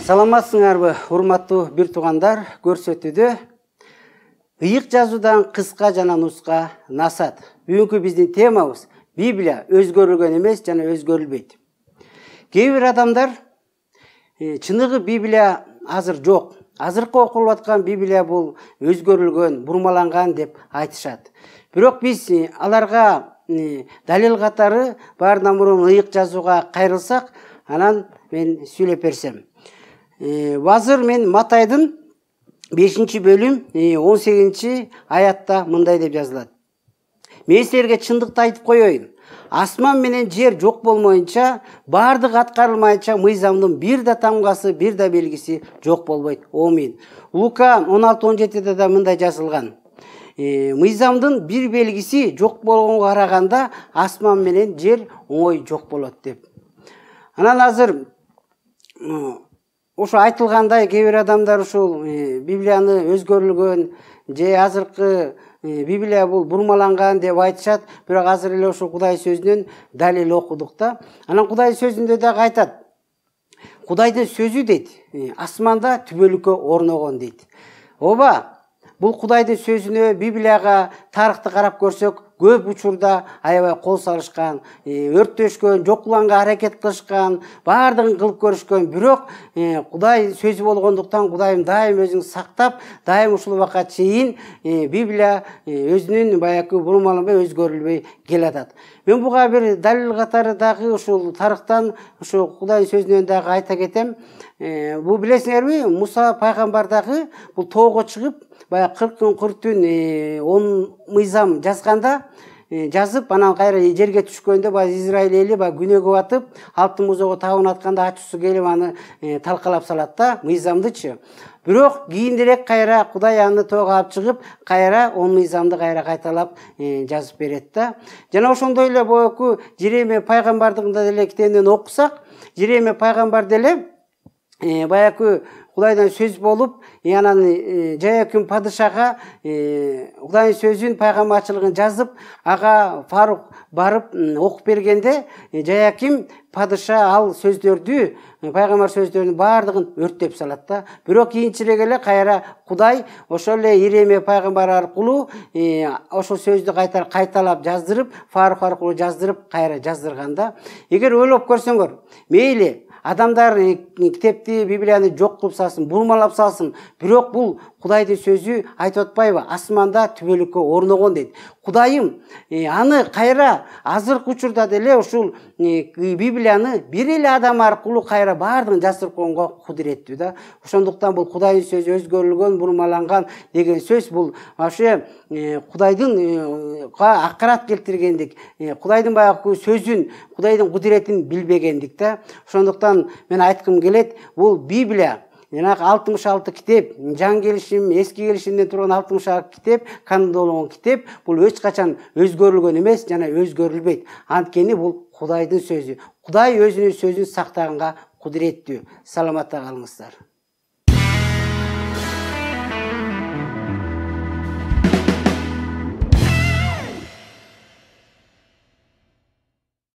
Саламатсыңарбы, урматтуу бир туугандар, көрсөтүүдө ыйык жазуудан кыска жана нуска насаат. Бүгүнкү биздин темабыз Библия өзгөрүлгөн эмес жана өзгөрүлбөйт. Кээ бир адамдар чыныгы Библия азыр жок. Азыркы окулуп аткан Библия бул өзгөрүлгөн, бурмаланган деп айтышат. Бирок биз аларга далил катары баарынан мурун ыйык жазууга кайрылсак, анан мен сүйлөп берсем. Азыр мен Матайдын 5-бөлүм 18-аятта мындай деп жазылат. Мен силерге чындыкты айтып коеюн. Асман менен жер жок болмоюнча, бардык аткарылмайынча мыйзамдын бир да тамгасы, бир да белгиси жок болбойт. Амин. Лука 16:17-де да мындай жазылган. Мыйзамдын бир белгиси жок болгонго караганда асман менен жер оңой жок болот деп. Анан азыр ошо айтылгандай кээ бир адамдар ушул Библияны өзгөрүлгөн же азыркы Библия бул бурмаланган деп айтышат. Бирок азыр эле ошол Кудай сөзүнөн далил окудук да. Анан Кудай сөзүндө дагы айтат. Кудайдын сөзү дейт, асманда түбөлүккө орногон дейт. Ооба, бул Кудайдын сөзүнө, Библияга, тарыхты карап көрсөк, көп учурда аябай кол салышкан, өрттөшкөн, жокуланга аракет кылышкан, баардыгын кылып көрүшкөн. Бирок Кудай сөзү болгондуктан Кудайым дайым өзүн сактап, дайым ушул убакка чейин Библия өзүнүн баягы бурмаланбай, өзгөрүлбөй келатат. Мен буга бир далил катары дагы ушул тарыхтан, ушул Кудайдын сөзүнөн дагы айта кетем. Бул билесиңерби, Муса пайгамбар дагы бул тоого чыгып, баягы 40 түн 10 мыйзам жазганда, жазып, анан кайра жерге түшкөндө баягы Израиль эли баягы күнөөгө батып, алтын музоого табынып атканда ачуусу келип аны талкалап салат да, мыйзамдычы. Бирок кийинирээк кайра Кудай аны тоого алып чыгып, кайра 10 мыйзамды кайра кайталап жазып берет да. Жана ошондой эле боку Жеремия пайгамбардын деле китебинен окусак, Жеремия пайгамбар деле баягы Кудайдан сөз болуп, анан Жаяким падышага Кудайдын сөзүн, пайгамбарчылыгын жазып, ага Фарук барып окуп бергенде, Жаяким падыша ал сөздөрдү, пайгамбар сөздөрүнүн баардыгын өрттөп салат да. Бирок кийинчерээк эле кайра Кудай ошол эле Иеремия пайгамбар аркылуу ошол сөздү кайталап жаздырып, Фарук аркылуу жаздырып, кайра жаздырган да. Эгер ойлоп көрсөңөр, мейли адамдар китепти, Библияны жок кылып салсын, бурмалап салсын, бирок бул Кудайдын сөзү айтып атпайбы? Асманда түбөлүккө орногон дейт. Кудайым аны кайра азыркы учурда деле ушул Библияны бир эле адам аркылуу кайра баардыгын жаздырып койгонго кудуреттүү да. Ошондуктан бул Кудайдын сөзү өзгөрүлгөн, бурмаланган деген сөз бул вообще Кудайдын акырат келтиргендик, Кудайдын баягы сөзүн, Кудайдын кудуретин билбегендик да. Ошондуктан мен айткым келет, бул Библия 66 китеп, жаңы келишим, эски келишимден турган 66 китеп, канондолгон китеп, бул эч качан өзгөрүлгөн эмес жана өзгөрүлбөйт. Анткени бул Кудайдын сөзү. Кудай өзүнүн сөзүн сактаганга кудуреттүү. Саламатта калыңыздар.